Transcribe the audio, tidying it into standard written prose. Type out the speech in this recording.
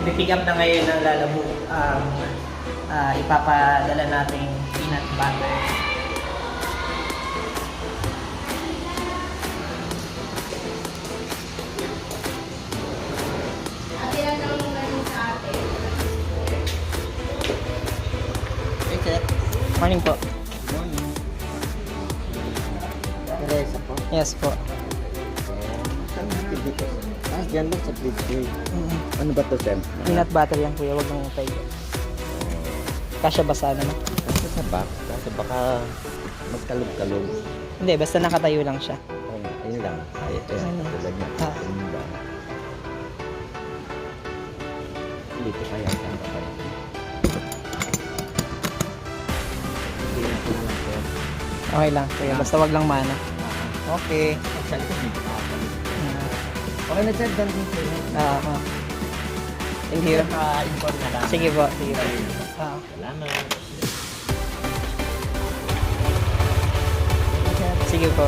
Pipick up na ngayon ng Lalabu ang ipapadala nating peanut butter. Ate lang naman galing sa ate. Hey, sir. Morning po. Morning. Teresa po. Yes po. Saan natin dito? Diyan lang sa bridge. Ano ba to, sir? Peanut butter yan kuya, wag mong tayo. Kasya basa naman. Kasi sa back. Kasi baka magkalog-kalog. Hindi, basta nakatayo lang siya. Ayun lang. Ayun. Tulad niya. Ah. Ayun lang. Dito kaya sa kapal. Hindi na ko lang, sir. Okay lang kuya, basta wag lang mana. Okay. Saan ko dito kapal? Okay na, sir. Doon dito. Thank you. Ka-inform na lang. Sige po, sige po. Salamat. Sige po.